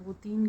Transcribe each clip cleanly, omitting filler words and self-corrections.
2-3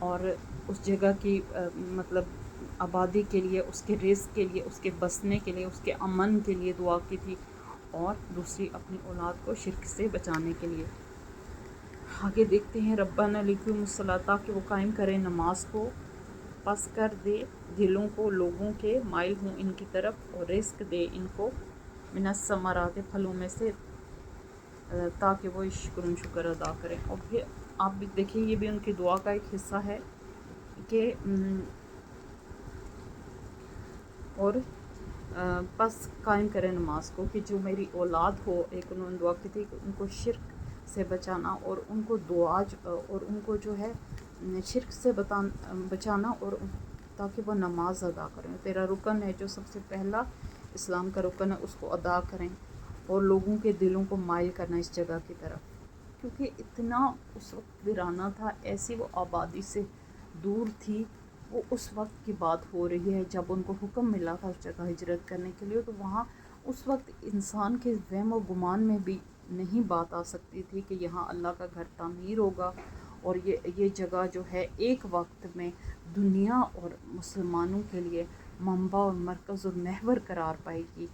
اور اس جگہ کی مطلب آبادی کے لیے، اس کے رزق کے لیے، اس کے بسنے کے لیے، اس کے امن کے لیے دعا کی تھی، اور دوسری اپنی اولاد کو شرک سے بچانے کے لیے۔ آگے دیکھتے ہیں، ربنا لقیم الصلاۃ، کہ وہ قائم کریں نماز کو، پس کر دے دلوں کو لوگوں کے مائل ہوں ان کی طرف، اور رزق دے ان کو من الثمرات، پھلوں میں سے، تاکہ وہ شکر ادا کریں۔ اور پھر آپ بھی دیکھیں، یہ بھی ان کی دعا کا ایک حصہ ہے کہ اور پس قائم کریں نماز کو، کہ جو میری اولاد ہو، ایک انہوں نے دعا کی تھی کہ ان کو شرک سے بچانا، اور ان کو اور ان کو جو ہے شرک سے بچانا، اور تاکہ وہ نماز ادا کریں۔ تیرا رکن ہے جو سب سے پہلا اسلام کا رکن ہے، اس کو ادا کریں، اور لوگوں کے دلوں کو مائل کرنا اس جگہ کی طرف، کیونکہ اتنا اس وقت ویرانہ تھا، ایسی وہ آبادی سے دور تھی۔ وہ اس وقت کی بات ہو رہی ہے جب ان کو حکم ملا تھا اس جگہ ہجرت کرنے کے لیے، تو وہاں اس وقت انسان کے وہم و گمان میں بھی نہیں بات آ سکتی تھی کہ یہاں اللہ کا گھر تعمیر ہوگا، اور یہ جگہ جو ہے ایک وقت میں دنیا اور مسلمانوں کے لیے منبع اور مرکز اور محور قرار پائے گی،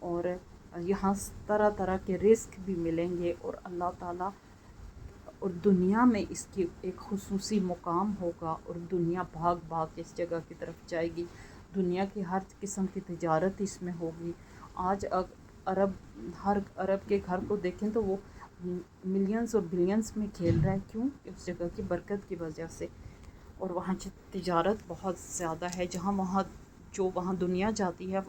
اور یہاں طرح طرح کے رزق بھی ملیں گے، اور اللہ تعالیٰ اور دنیا میں اس کی ایک خصوصی مقام ہوگا، اور دنیا بھاگ بھاگ اس جگہ کی طرف جائے گی، دنیا کی ہر قسم کی تجارت اس میں ہوگی۔ آج ہر عرب کے گھر کو دیکھیں تو وہ ملینز اور بلینز میں کھیل رہا ہے، کیوں؟ اس جگہ کی برکت کی وجہ سے، اور وہاں تجارت بہت زیادہ ہے، وہاں دنیا جاتی ہے،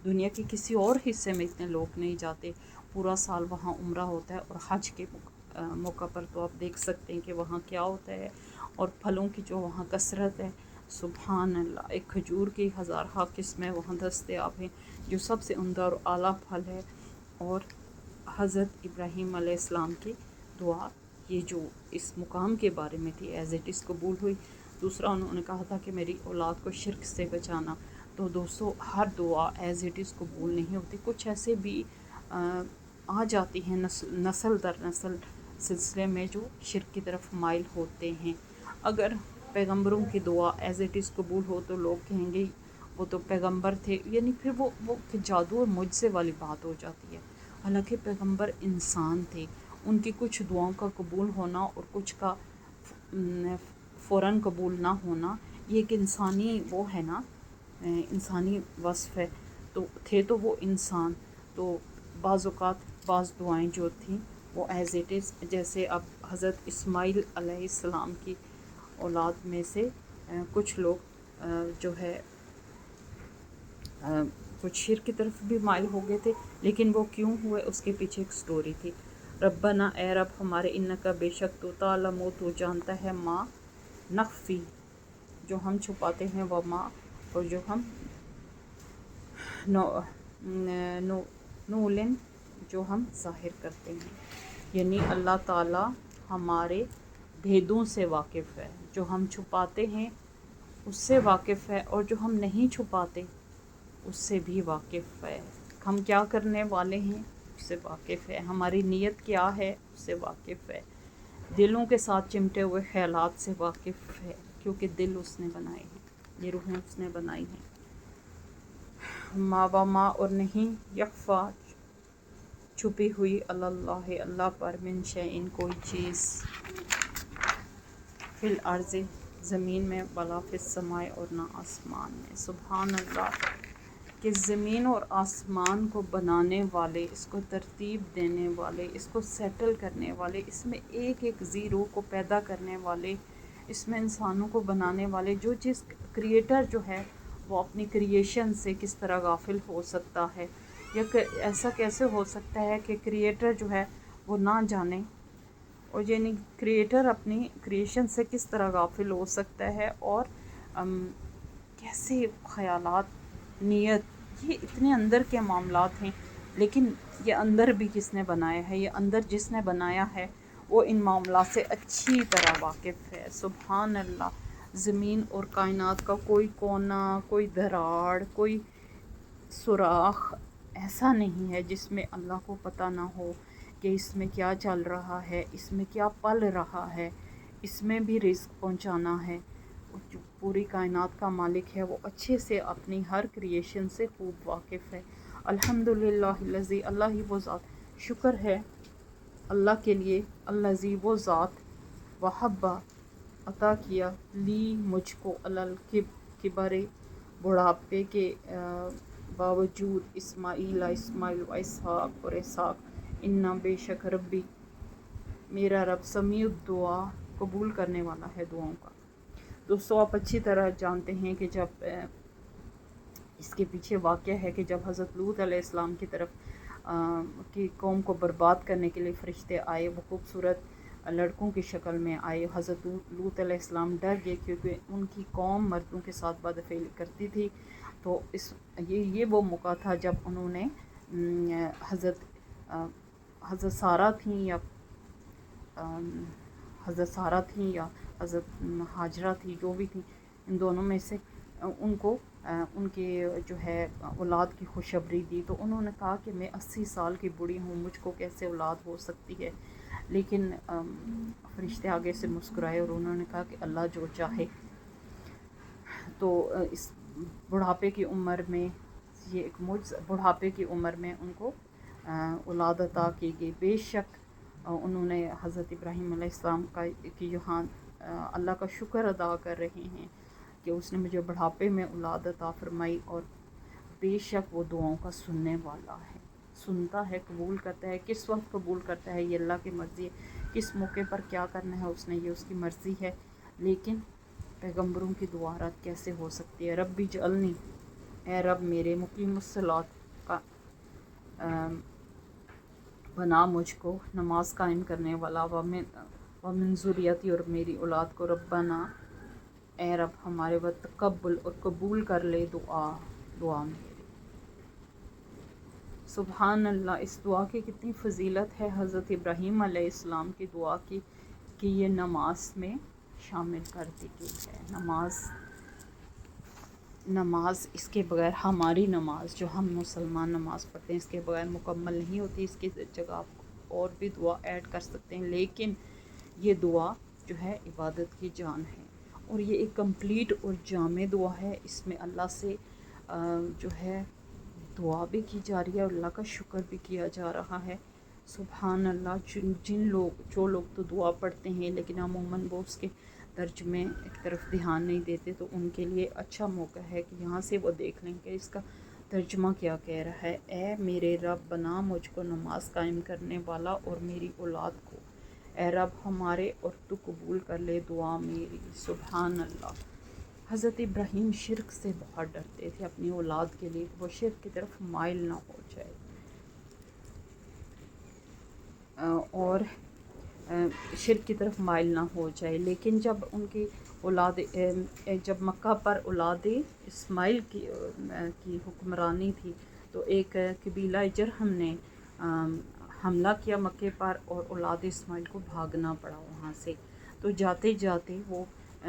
دنیا کے کسی اور حصے میں اتنے لوگ نہیں جاتے۔ پورا سال وہاں عمرہ ہوتا ہے، اور حج کے موقع پر تو آپ دیکھ سکتے ہیں کہ وہاں کیا ہوتا ہے، اور پھلوں کی جو وہاں کثرت ہے، سبحان اللہ، ایک کھجور کی ہزارہ قسمیں وہاں دستیاب ہیں، جو سب سے عمدہ اور اعلیٰ پھل ہے۔ اور حضرت ابراہیم علیہ السلام کی دعا، یہ جو اس مقام کے بارے میں تھی، ایز اٹ از قبول ہوئی۔ دوسرا انہوں نے کہا تھا کہ میری اولاد کو شرک سے بچانا۔ تو دوستو، ہر دعا ایز اٹ از قبول نہیں ہوتی، کچھ ایسے بھی آ جاتی ہیں نسل در نسل سلسلے میں جو شرک کی طرف مائل ہوتے ہیں۔ اگر پیغمبروں کی دعا ایز اٹ از قبول ہو تو لوگ کہیں گے وہ تو پیغمبر تھے، یعنی پھر وہ جادو اور معجزے والی بات ہو جاتی ہے۔ حالانکہ پیغمبر انسان تھے، ان کی کچھ دعاؤں کا قبول ہونا اور کچھ کا فوراً قبول نہ ہونا، یہ ایک انسانی وہ ہے نا، انسانی وصف ہے۔ تو وہ انسان، تو بعض اوقات بعض دعائیں جو تھیں وہ ایز اٹ از، جیسے اب حضرت اسماعیل علیہ السلام کی اولاد میں سے کچھ لوگ جو ہے کچھ شرک کی طرف بھی مائل ہو گئے تھے، لیکن وہ کیوں ہوئے اس کے پیچھے ایک سٹوری تھی۔ ربنا، اے رب ہمارے، انکا بے شک تو تعلم، تو جانتا ہے، ما نخفی، جو ہم چھپاتے ہیں، وما، اور جو ہم نولن، جو ہم ظاہر کرتے ہیں۔ یعنی اللہ تعالیٰ ہمارے بھیدوں سے واقف ہے، جو ہم چھپاتے ہیں اس سے واقف ہے، اور جو ہم نہیں چھپاتے اس سے بھی واقف ہے۔ ہم کیا کرنے والے ہیں اس سے واقف ہے، ہماری نیت کیا ہے اس سے واقف ہے، دلوں کے ساتھ چمٹے ہوئے خیالات سے واقف ہے، کیونکہ دل اس نے بنائے ہیں، یہ روحیں اس نے بنائی ہیں۔ ما وما، اور نہیں، یخفا، چھپی ہوئی، اللہ، اللہ پر، من شیء، کوئی چیز، فی الارض، زمین میں، ولا فی السماء، اور نہ آسمان میں۔ سبحان اللہ، کہ زمین اور آسمان کو بنانے والے، اس کو ترتیب دینے والے، اس کو سیٹل کرنے والے، اس میں ایک ایک زیرو کو پیدا کرنے والے، اس میں انسانوں کو بنانے والے، جو چیز کریٹر جو ہے وہ اپنی کریشن سے کس طرح غافل ہو سکتا ہے، یا ایسا کیسے ہو سکتا ہے کہ کریٹر جو ہے وہ نہ جانے، اور یعنی کریٹر اپنی کریشن سے کس طرح غافل ہو سکتا ہے، اور کیسے خیالات، نیت، یہ اتنے اندر کے معاملات ہیں، لیکن یہ اندر بھی کس نے بنایا ہے، یہ اندر جس نے بنایا ہے وہ ان معاملات سے اچھی طرح واقف ہے۔ سبحان اللہ، زمین اور کائنات کا کوئی کونا، کوئی دراڑ، کوئی سوراخ ایسا نہیں ہے جس میں اللہ کو پتہ نہ ہو کہ اس میں کیا چل رہا ہے، اس میں کیا پل رہا ہے، اس میں بھی رزق پہنچانا ہے۔ جو پوری کائنات کا مالک ہے وہ اچھے سے اپنی ہر کریشن سے خوب واقف ہے۔ الحمدللہ الذی، اللہ ہی وہ ذات، شکر ہے اللہ کے لیے، الذی وہ ذات، وہبہ عطا کیا، لی مجھ کو، الکبر بڑھاپے کے باوجود، اسماعیل و اسحاق اور اسحاق، انا بے شک ربی میرا رب، سمیع الدعا قبول کرنے والا ہے دعاؤں کا۔ دوستو آپ اچھی طرح جانتے ہیں کہ جب اس کے پیچھے واقعہ ہے کہ جب حضرت لوط علیہ السلام کی طرف کی قوم کو برباد کرنے کے لیے فرشتے آئے، وہ خوبصورت لڑکوں کی شکل میں آئے۔ حضرت لوط علیہ السلام ڈر گئے کیونکہ ان کی قوم مردوں کے ساتھ بدفعلی کرتی تھی۔ تو یہ وہ موقع تھا جب انہوں نے حضرت سارہ تھیں یا حضرت ہاجرہ تھی، جو بھی تھیں، ان دونوں میں سے ان کو ان کے جو ہے اولاد کی خوشخبری دی۔ تو انہوں نے کہا کہ میں 80 سال کی بوڑھی ہوں، مجھ کو کیسے اولاد ہو سکتی ہے؟ لیکن فرشتے آگے سے مسکرائے اور انہوں نے کہا کہ اللہ جو چاہے۔ تو اس بڑھاپے کی عمر میں، یہ ایک بڑھاپے کی عمر میں ان کو اولاد عطا کی گئی۔ بے شک انہوں نے حضرت ابراہیم علیہ السلام کی یہاں اللہ کا شکر ادا کر رہے ہیں کہ اس نے مجھے بڑھاپے میں اولاد عطا فرمائی، اور بے شک وہ دعاؤں کا سننے والا ہے، سنتا ہے، قبول کرتا ہے۔ کس وقت قبول کرتا ہے یہ اللہ کی مرضی ہے، کس موقع پر کیا کرنا ہے اس نے، یہ اس کی مرضی ہے۔ لیکن پیغمبروں کی دعا رد کیسے ہو سکتی ہے؟ ربی اجعلنی، اے رب میرے، مقیم الصلاۃ کا بنا مجھ کو نماز قائم کرنے والا، ومن ذریتی، اور میری اولاد کو، ربنا اے رب ہمارے، وتقبل اور قبول کر لے دعا میری۔ سبحان اللہ، اس دعا کی کتنی فضیلت ہے حضرت ابراہیم علیہ السلام کی دعا کی کہ یہ نماز میں شامل کر دی گئی ہے۔ نماز اس کے بغیر، ہماری نماز جو ہم مسلمان نماز پڑھتے ہیں، اس کے بغیر مکمل نہیں ہوتی۔ اس کی جگہ آپ اور بھی دعا ایڈ کر سکتے ہیں، لیکن یہ دعا جو ہے عبادت کی جان ہے، اور یہ ایک کمپلیٹ اور جامع دعا ہے۔ اس میں اللہ سے جو ہے دعا بھی کی جا رہی ہے اور اللہ کا شکر بھی کیا جا رہا ہے۔ سبحان اللہ، جو لوگ تو دعا پڑھتے ہیں لیکن عموماً وہ اس کے ترجمے ایک طرف دھیان نہیں دیتے، تو ان کے لیے اچھا موقع ہے کہ یہاں سے وہ دیکھ لیں کہ اس کا ترجمہ کیا کہہ رہا ہے۔ اے میرے رب، بنا مجھ کو نماز قائم کرنے والا اور میری اولاد کو، اے رب ہمارے، اور تو قبول کر لے دعا میری۔ سبحان اللہ۔ حضرت ابراہیم شرک سے بہت ڈرتے تھے اپنی اولاد کے لیے، وہ شرک کی طرف مائل نہ ہو جائے، اور شرک کی طرف مائل نہ ہو جائے۔ لیکن جب ان کی جب مکہ پر اولاد اسماعیل کی حکمرانی تھی، تو ایک قبیلہ جرہم نے حملہ کیا مکے پر، اور اولاد اسماعیل کو بھاگنا پڑا وہاں سے۔ تو جاتے جاتے وہ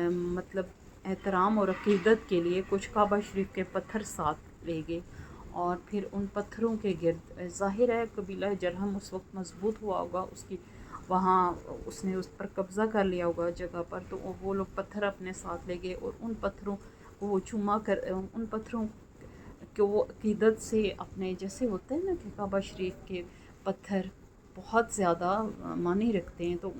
مطلب احترام اور عقیدت کے لیے کچھ کعبہ شریف کے پتھر ساتھ لے گئے، اور پھر ان پتھروں کے گرد، ظاہر ہے قبیلہ جرہم اس وقت مضبوط ہوا ہوگا، اس نے اس پر قبضہ کر لیا ہوگا جگہ پر، تو وہ لوگ پتھر اپنے ساتھ لے گئے، اور ان پتھروں کو وہ ان پتھروں کو وہ عقیدت سے اپنے، جیسے ہوتا ہے نا کہ کعبہ شریف کے پتھر بہت زیادہ معنی رکھتے ہیں، تو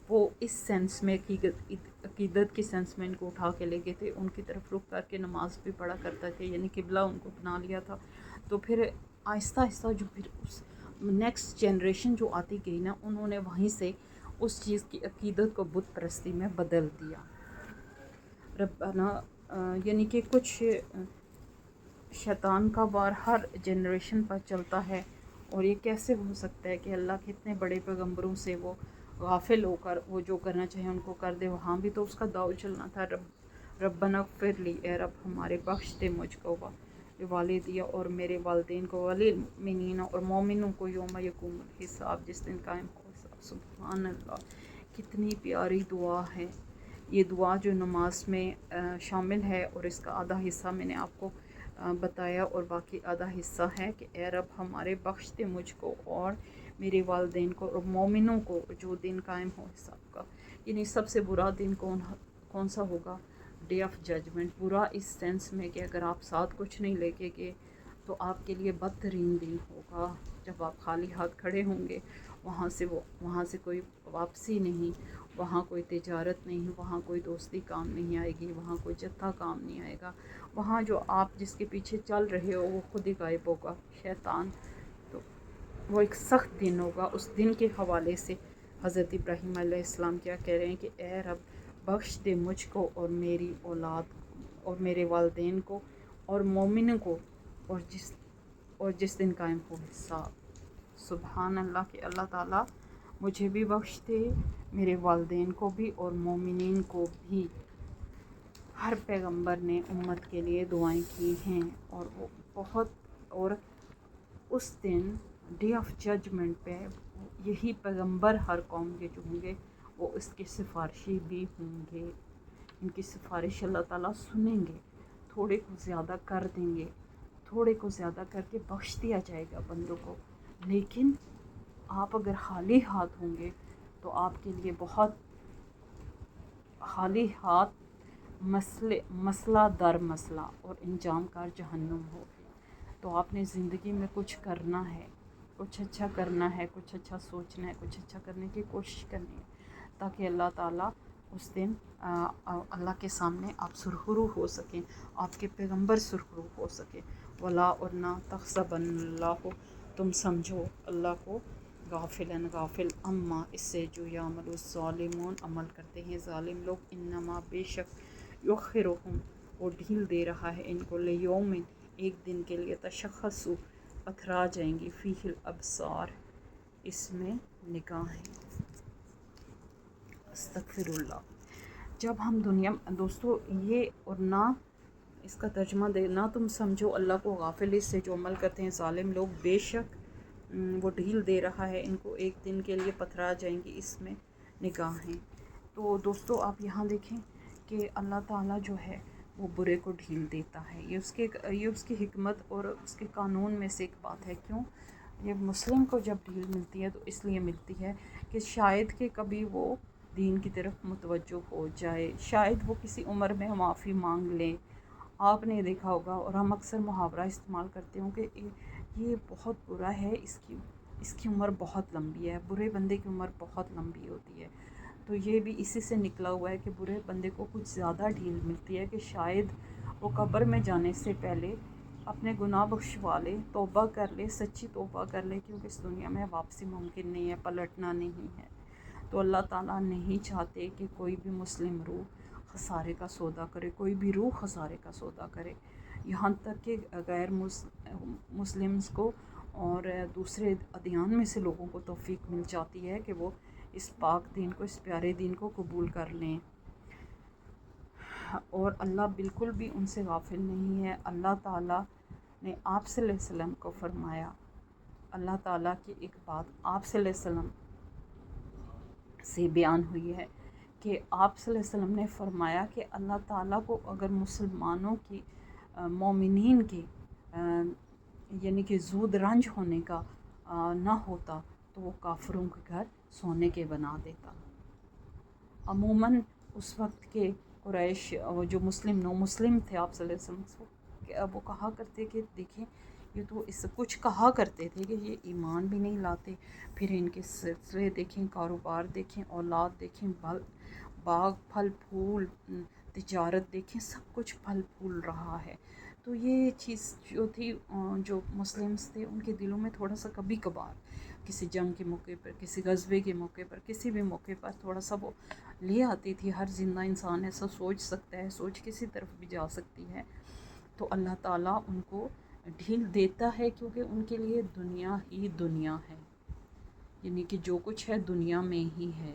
وہ اس سینس میں عقیدت کی سینس میں ان کو اٹھا کے لے گئے تھے، ان کی طرف رخ کر کے نماز بھی پڑھا کرتا تھے، یعنی قبلہ ان کو بنا لیا تھا۔ تو پھر آہستہ آہستہ جو پھر اس نیکسٹ جنریشن جو آتی گئی نا، انہوں نے وہیں سے اس چیز کی عقیدت کو بت پرستی میں بدل دیا۔ ربنا، یعنی کہ کچھ شیطان کا وار ہر جنریشن پر چلتا ہے، اور یہ کیسے ہو سکتا ہے کہ اللہ کے اتنے بڑے پیغمبروں سے وہ غافل ہو کر وہ جو کرنا چاہے ان کو کر دے؟ وہاں بھی تو اس کا داؤ چلنا تھا۔ ربنا اغفر لی، اے رب ہمارے بخش دے مجھ کو، والدیا اور میرے والدین کو، وللمؤمنین اور مومنوں کو، یوم یقوم الحساب، جس دن قائم ہو حساب۔ سبحان اللہ، کتنی پیاری دعا ہے یہ دعا جو نماز میں شامل ہے، اور اس کا آدھا حصہ میں نے آپ کو بتایا، اور باقی آدھا حصہ ہے کہ اے رب ہمارے بخش دے مجھ کو اور میرے والدین کو اور مومنوں کو، جو دن قائم ہو حساب کا۔ یعنی سب سے برا دن کون سا ہوگا؟ Day of judgement. برا اس سینس میں کہ اگر آپ ساتھ کچھ نہیں لے کے گئے تو آپ کے لیے بدترین دن ہوگا، جب آپ خالی ہاتھ کھڑے ہوں گے، وہاں سے کوئی واپسی نہیں، وہاں کوئی تجارت نہیں، وہاں کوئی دوستی کام نہیں آئے گی، وہاں کوئی جتھا کام نہیں آئے گا، وہاں جو آپ جس کے پیچھے چل رہے ہو وہ خود ہی غائب ہوگا، شیطان۔ تو وہ ایک سخت دن ہوگا۔ اس دن کے حوالے سے حضرت ابراہیم علیہ السلام کیا کہہ رہے ہیں کہ اے رب بخش دے مجھ کو اور میری اولاد اور میرے والدین کو اور مومنوں کو، اور جس دن قائم ہو حساب۔ سبحان اللہ کہ اللہ تعالیٰ مجھے بھی بخش دے، میرے والدین کو بھی اور مومنین کو بھی۔ ہر پیغمبر نے امت کے لیے دعائیں کی ہیں، اور وہ اور اس دن ڈے آف ججمنٹ پہ یہی پیغمبر ہر قوم کے جو ہوں گے وہ اس کے سفارشی بھی ہوں گے۔ ان کی سفارش اللہ تعالیٰ سنیں گے، تھوڑے کو زیادہ کر دیں گے، تھوڑے کو زیادہ کر کے بخش دیا جائے گا بندوں کو۔ لیکن آپ اگر خالی ہاتھ ہوں گے تو آپ کے لیے بہت خالی ہاتھ مسئلہ در مسئلہ اور انجام کار جہنم ہوگی۔ تو آپ نے زندگی میں کچھ کرنا ہے، کچھ اچھا کرنا ہے، کچھ اچھا سوچنا ہے، کچھ اچھا کرنے کی کوشش کرنی ہے، تاکہ اللہ تعالیٰ اس دن اللہ کے سامنے آپ سرخرو ہو سکیں، آپ کے پیغمبر سرخرو ہو سکیں۔ ولا اور نہ تحسبن اللہ، تم سمجھو اللہ کو غافلاً غافل، اما اس سے جو یعمل الظالمون عمل کرتے ہیں ظالم لوگ، انما بے شک یؤخرہم وہ ڈھیل دے رہا ہے ان کو، لیوم ایک دن کے لیے، تشخص پتھرا جائیں گی، فیہ الابصار اس میں نگاہیں۔ استغفر اللہ۔ جب ہم دوستو یہ اور نہ اس کا ترجمہ دے، نہ تم سمجھو اللہ کو غافل اس سے جو عمل کرتے ہیں ظالم لوگ، بے شک وہ ڈھیل دے رہا ہے ان کو، ایک دن کے لیے پتھرا جائیں گی اس میں نگاہیں۔ تو دوستو آپ یہاں دیکھیں کہ اللہ تعالیٰ جو ہے وہ برے کو ڈھیل دیتا ہے، یہ اس کی حکمت اور اس کے قانون میں سے ایک بات ہے۔ کیوں؟ یہ مسلم کو جب ڈھیل ملتی ہے تو اس لیے ملتی ہے کہ شاید کہ کبھی وہ دین کی طرف متوجہ ہو جائے، شاید وہ کسی عمر میں معافی مانگ لیں۔ آپ نے دیکھا ہوگا اور ہم اکثر محاورہ استعمال کرتے ہوں کہ یہ بہت برا ہے، اس کی عمر بہت لمبی ہے، برے بندے کی عمر بہت لمبی ہوتی ہے۔ تو یہ بھی اسی سے نکلا ہوا ہے کہ برے بندے کو کچھ زیادہ ڈھیل ملتی ہے کہ شاید وہ قبر میں جانے سے پہلے اپنے گناہ بخشوا لے، توبہ کر لے، سچی توبہ کر لے، کیونکہ اس دنیا میں واپسی ممکن نہیں ہے، پلٹنا نہیں ہے۔ تو اللہ تعالیٰ نہیں چاہتے کہ کوئی بھی مسلم روح خسارے کا سودا کرے، کوئی بھی روح خسارے کا سودا کرے، یہاں تک کہ غیر مسلمز کو اور دوسرے ادیان میں سے لوگوں کو توفیق مل جاتی ہے کہ وہ اس پاک دین کو، اس پیارے دین کو قبول کر لیں۔ اور اللہ بالکل بھی ان سے غافل نہیں ہے۔ اللہ تعالیٰ نے آپ صلی اللہ علیہ وسلم کو فرمایا، اللہ تعالیٰ کی ایک بات آپ صلی اللہ علیہ وسلم سے بیان ہوئی ہے کہ آپ صلی اللہ علیہ وسلم نے فرمایا کہ اللہ تعالیٰ کو اگر مسلمانوں کی مومنین کے یعنی کہ زود رنج ہونے کا نہ ہوتا تو وہ کافروں کے گھر سونے کے بنا دیتا۔ عموماً اس وقت کے قریش جو نو مسلم تھے آپ صلی اللہ علیہ وسلم سے، وہ کہا کرتے کہ دیکھیں یہ تو اس کچھ کہا کرتے تھے کہ یہ ایمان بھی نہیں لاتے، پھر ان کے سلسلے دیکھیں، کاروبار دیکھیں، اولاد دیکھیں، باغ پھل پھول، تجارت دیکھیں، سب کچھ پھل پھول رہا ہے۔ تو یہ چیز جو تھی جو مسلمز تھے ان کے دلوں میں تھوڑا سا کبھی کبھار کسی جنگ کے موقع پر، کسی غزوے کے موقع پر، کسی بھی موقع پر تھوڑا سا وہ لے آتی تھی۔ ہر زندہ انسان ایسا سوچ سکتا ہے، سوچ کسی طرف بھی جا سکتی ہے۔ تو اللہ تعالیٰ ان کو ڈھیل دیتا ہے کیونکہ ان کے لیے دنیا ہی دنیا ہے، یعنی کہ جو کچھ ہے دنیا میں ہی ہے،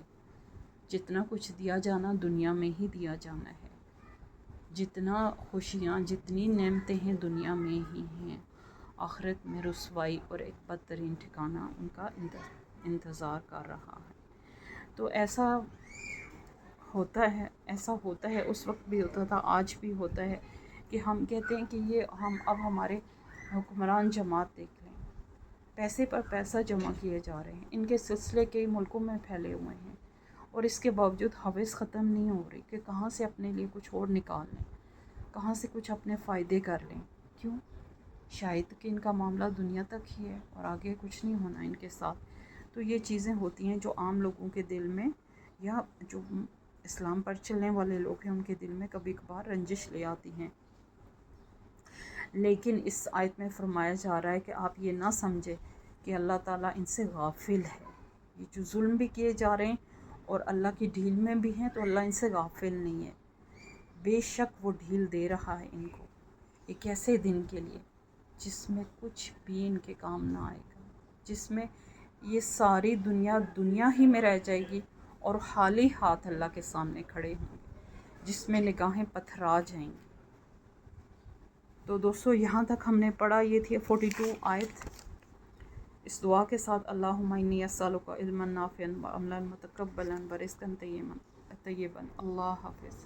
جتنا کچھ دیا جانا دنیا میں ہی دیا جانا ہے، جتنا خوشیاں جتنی نعمتیں ہیں دنیا میں ہی ہیں، آخرت میں رسوائی اور ایک بدترین ٹھکانہ ان کا انتظار کر رہا ہے۔ تو ایسا ہوتا ہے، اس وقت بھی ہوتا تھا، آج بھی ہوتا ہے کہ ہم کہتے ہیں کہ یہ اب ہمارے حکمران جماعت دیکھ لیں، پیسے پر پیسہ جمع کیے جا رہے ہیں، ان کے سلسلے کئی ملکوں میں پھیلے ہوئے ہیں، اور اس کے باوجود حوث ختم نہیں ہو رہی کہ کہاں سے اپنے لیے کچھ اور نکال لیں، کہاں سے کچھ اپنے فائدے کر لیں. کیوں؟ شاید کہ ان کا معاملہ دنیا تک ہی ہے اور آگے کچھ نہیں ہونا ان کے ساتھ. تو یہ چیزیں ہوتی ہیں جو عام لوگوں کے دل میں یا جو اسلام پر چلنے والے لوگ ہیں ان کے دل میں کبھی کبھار رنجش لے آتی ہیں. لیکن اس آیت میں فرمایا جا رہا ہے کہ آپ یہ نہ سمجھے کہ اللہ تعالیٰ ان سے غافل ہے. یہ جو ظلم بھی کیے جا رہے ہیں اور اللہ کی ڈھیل میں بھی ہیں تو اللہ ان سے غافل نہیں ہے. بے شک وہ ڈھیل دے رہا ہے ان کو ایک ایسے دن کے لیے جس میں کچھ بھی ان کے کام نہ آئے گا، جس میں یہ ساری دنیا ہی میں رہ جائے گی اور خالی ہاتھ اللہ کے سامنے کھڑے ہوں گے، جس میں نگاہیں پتھرا جائیں گی. تو دوستو یہاں تک ہم نے پڑھا، یہ تھی 42 آیت. اس دعا کے ساتھ اللہم انی اسألک علما نافعا وعملا متقبلا ورزقا طیبا. اللہ حافظ.